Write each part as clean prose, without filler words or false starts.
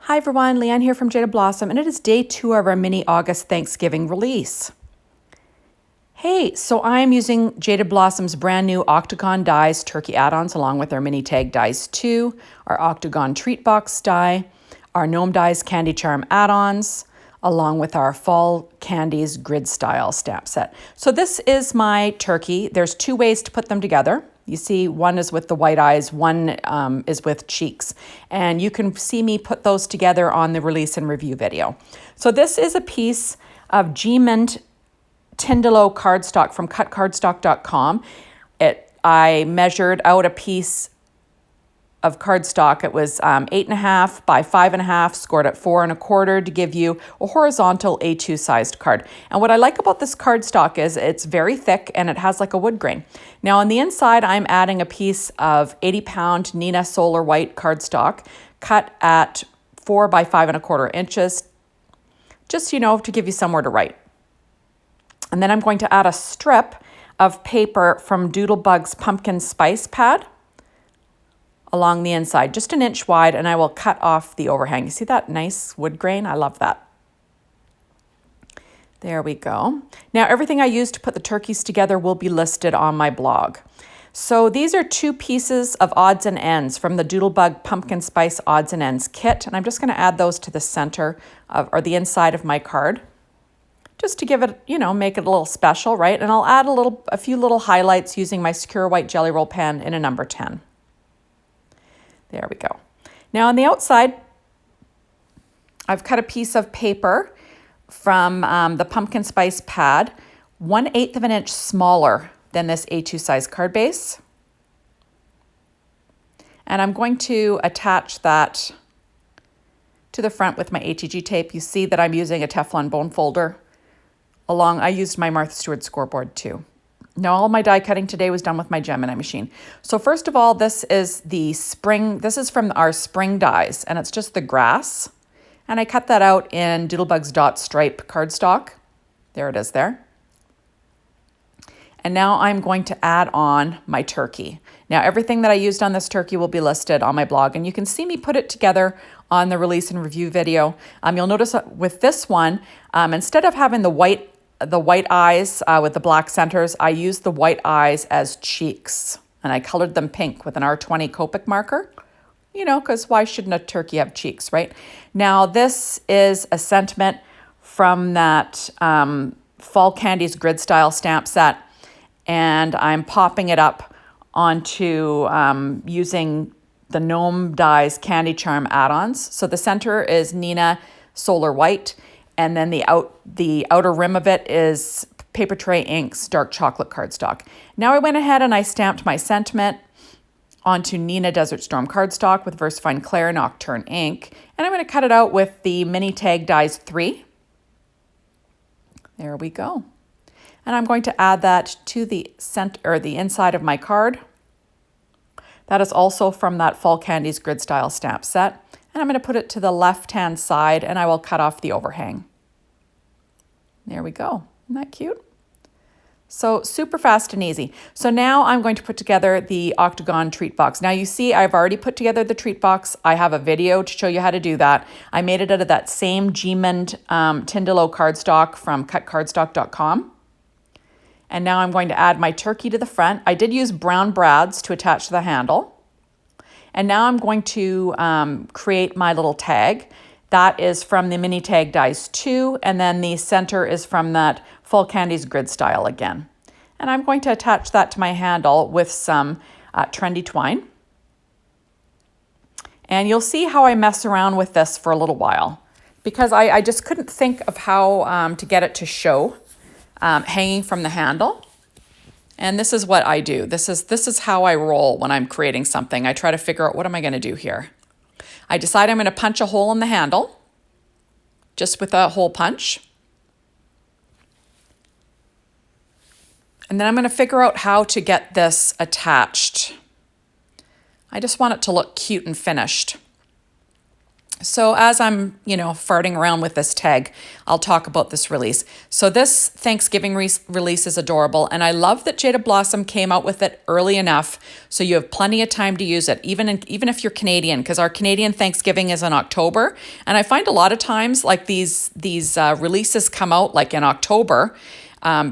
Hi everyone, Leanne here from Jaded Blossom, and it is day 2 of our mini August Thanksgiving release. Hey, so I'm using Jaded Blossom's brand new Octagon dies turkey add-ons along with our mini tag dies 2, our Octagon Treat Box die, our Gnome dies candy charm add-ons, along with our fall Candies grid style stamp set. So this is my turkey. There's 2 ways to put them together. You see, one is with the white eyes, one is with cheeks. And you can see me put those together on the release and review video. So this is a piece of Jaded Tyndalo cardstock from cutcardstock.com. I measured out a piece of cardstock. It was 8.5 by 5.5, scored at 4 1/4 to give you a horizontal A2 sized card. And what I like about this cardstock is it's very thick and it has like a wood grain. Now on the inside, I'm adding a piece of 80-pound Neenah Solar White cardstock cut at 4 by 5 1/4 inches, just, to give you somewhere to write. And then I'm going to add a strip of paper from Doodlebug's Pumpkin Spice Pad along the inside, just 1 inch wide, and I will cut off the overhang. You see that nice wood grain? I love that. There we go. Now everything I used to put the turkeys together will be listed on my blog. So these are 2 pieces of odds and ends from the Doodlebug Pumpkin Spice Odds and Ends kit, and I'm just going to add those to the center of, or the inside of my card, just to give it, make it a little special, right? And I'll add a few little highlights using my Secure White Jelly Roll pen in a number 10. There we go. Now on the outside, I've cut a piece of paper from the Pumpkin Spice Pad, 1/8 of an inch smaller than this A2 size card base. And I'm going to attach that to the front with my ATG tape. You see that I'm using a Teflon bone folder I used my Martha Stewart scoreboard too. Now all my die cutting today was done with my Gemini machine. So first of all, this is from our spring dies, and it's just the grass. And I cut that out in Doodlebug's Dot Stripe cardstock. There it is there. And now I'm going to add on my turkey. Now everything that I used on this turkey will be listed on my blog, and you can see me put it together on the release and review video. You'll notice with this one, instead of having the white eyes with the black centers, I used the white eyes as cheeks, and I colored them pink with an R20 Copic marker, because why shouldn't a turkey have cheeks, right? Now this is a sentiment from that Fall Candies grid style stamp set, and I'm popping it up onto using the Gnome dies candy charm add-ons. So the center is Neenah Solar White, and then the outer rim of it is Paper Tray Inks dark chocolate cardstock. Now I went ahead and I stamped my sentiment onto Neenah Desert Storm cardstock with VersaFine Clair Nocturne ink, and I'm going to cut it out with the mini tag dies 3. There we go. And I'm going to add that to the inside of my card. That is also from that Fall Candies grid style stamp set. And I'm going to put it to the left-hand side, and I will cut off the overhang. There we go. Isn't that cute? So super fast and easy. So now I'm going to put together the Octagon Treat Box. Now you see I've already put together the treat box. I have a video to show you how to do that. I made it out of that same Jaded Tyndalo cardstock from cutcardstock.com. And now I'm going to add my turkey to the front. I did use brown brads to attach to the handle. And now I'm going to create my little tag. That is from the mini tag dies 2, and then the center is from that Fall Candies grid style again. And I'm going to attach that to my handle with some trendy twine. And you'll see how I mess around with this for a little while, because I just couldn't think of how to get it to show hanging from the handle. And this is what I do. This is how I roll when I'm creating something. I try to figure out, what am I going to do here? I decide I'm going to punch a hole in the handle, just with a hole punch. And then I'm going to figure out how to get this attached. I just want it to look cute and finished. So as I'm, farting around with this tag, I'll talk about this release. So this Thanksgiving release is adorable, and I love that Jaded Blossom came out with it early enough so you have plenty of time to use it, even if you're Canadian, because our Canadian Thanksgiving is in October, and I find a lot of times like these releases come out like in October.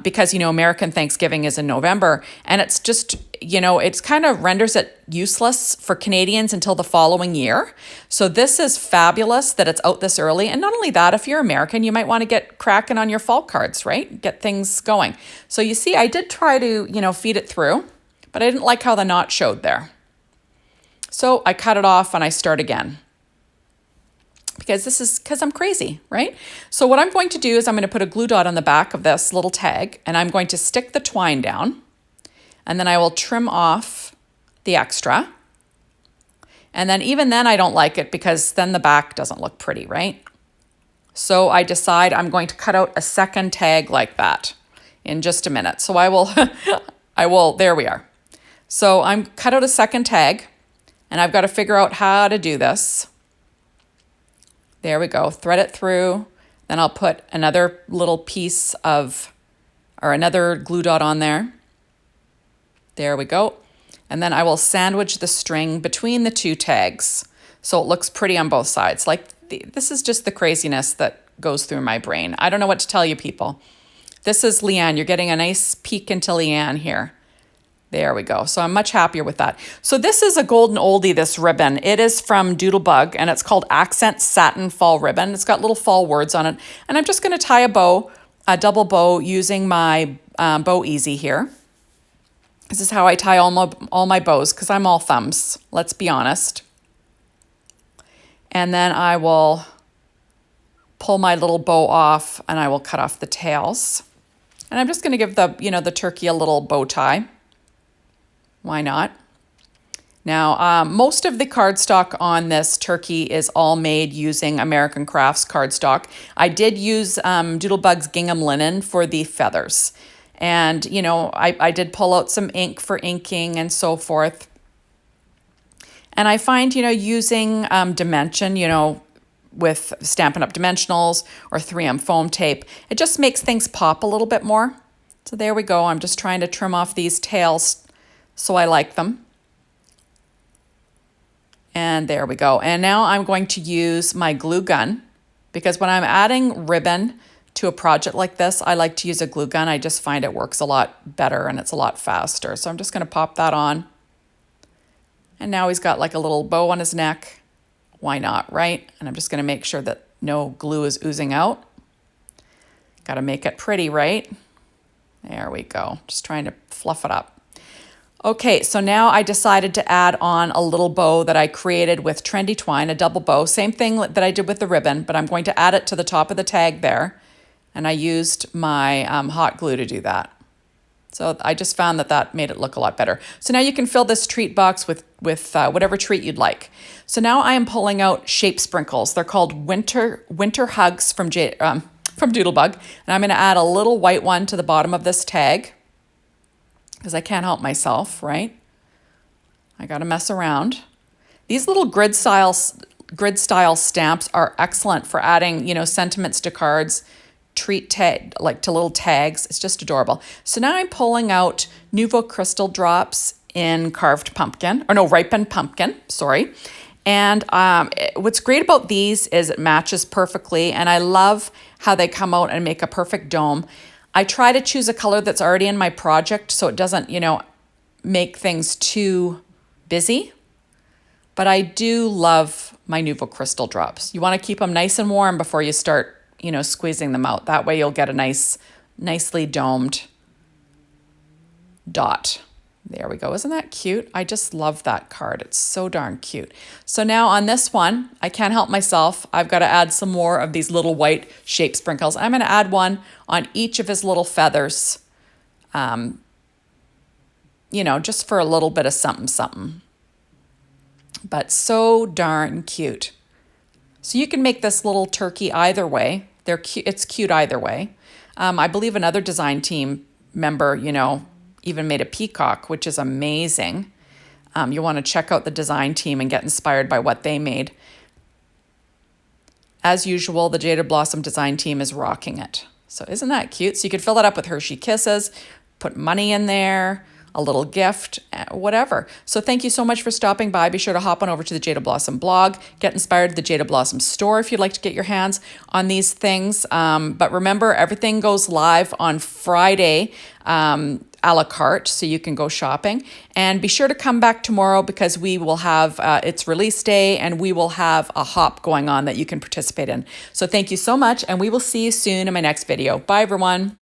Because, American Thanksgiving is in November, and it's just, it's kind of renders it useless for Canadians until the following year. So this is fabulous that it's out this early. And not only that, if you're American, you might want to get cracking on your fall cards, right? Get things going. So you see, I did try to, feed it through, but I didn't like how the knot showed there. So I cut it off and I start again. Because I'm crazy, right? So what I'm going to do is I'm going to put a glue dot on the back of this little tag, and I'm going to stick the twine down, and then I will trim off the extra. And then even then I don't like it because then the back doesn't look pretty, right? So I decide I'm going to cut out a second tag like that in just a minute. So I will, there we are. So I'm cut out a second tag, and I've got to figure out how to do this. There we go, thread it through. Then I'll put another little piece or another glue dot on there. There we go. And then I will sandwich the string between the two tags so it looks pretty on both sides. Like this is just the craziness that goes through my brain. I don't know what to tell you people. This is Leanne. You're getting a nice peek into Leanne here. There we go. So I'm much happier with that. So this is a golden oldie, this ribbon. It is from Doodlebug, and it's called Accent Satin Fall Ribbon. It's got little fall words on it. And I'm just going to tie a double bow using my Bow Easy here. This is how I tie all my bows because I'm all thumbs, let's be honest. And then I will pull my little bow off and I will cut off the tails. And I'm just going to give the turkey a little bow tie. Why not? Now, most of the cardstock on this turkey is all made using American Crafts cardstock. I did use Doodlebug's gingham linen for the feathers. And, I did pull out some ink for inking and so forth. And I find, using Dimension, with Stampin' Up! Dimensionals or 3M foam tape, it just makes things pop a little bit more. So there we go. I'm just trying to trim off these tails so I like them. And there we go. And now I'm going to use my glue gun because when I'm adding ribbon to a project like this, I like to use a glue gun. I just find it works a lot better and it's a lot faster. So I'm just going to pop that on. And now he's got like a little bow on his neck. Why not, right? And I'm just going to make sure that no glue is oozing out. Got to make it pretty, right? There we go. Just trying to fluff it up. Okay, so now I decided to add on a little bow that I created with trendy twine, a double bow. Same thing that I did with the ribbon, but I'm going to add it to the top of the tag there. And I used my hot glue to do that. So I just found that made it look a lot better. So now you can fill this treat box with whatever treat you'd like. So now I am pulling out shape sprinkles. They're called Winter Hugs from Doodlebug. And I'm going to add a little white one to the bottom of this tag, because I can't help myself, right? I got to mess around. These little grid style stamps are excellent for adding, sentiments to cards, to little tags. It's just adorable. So now I'm pulling out Nouveau Crystal drops in ripened pumpkin, sorry. And what's great about these is it matches perfectly, and I love how they come out and make a perfect dome. I try to choose a color that's already in my project so it doesn't, make things too busy. But I do love my Nouveau Crystal drops. You want to keep them nice and warm before you start, squeezing them out. That way you'll get a nicely domed dot. There we go. Isn't that cute? I just love that card. It's so darn cute. So now on this one, I can't help myself. I've got to add some more of these little white shape sprinkles. I'm going to add one on each of his little feathers, just for a little bit of something, something. But so darn cute. So you can make this little turkey either way. It's cute either way. I believe another design team member, even made a peacock, which is amazing. You want to check out the design team and get inspired by what they made. as usual, the Jaded Blossom design team is rocking it. So isn't that cute? So you could fill it up with Hershey Kisses, put money in there, a little gift, whatever. So thank you so much for stopping by. Be sure to hop on over to the Jaded Blossom blog, get inspired at the Jaded Blossom store if you'd like to get your hands on these things. But remember, everything goes live on Friday, a la carte, so you can go shopping. And be sure to come back tomorrow because we will have its release day and we will have a hop going on that you can participate in. So thank you so much, and we will see you soon in my next video. Bye, everyone.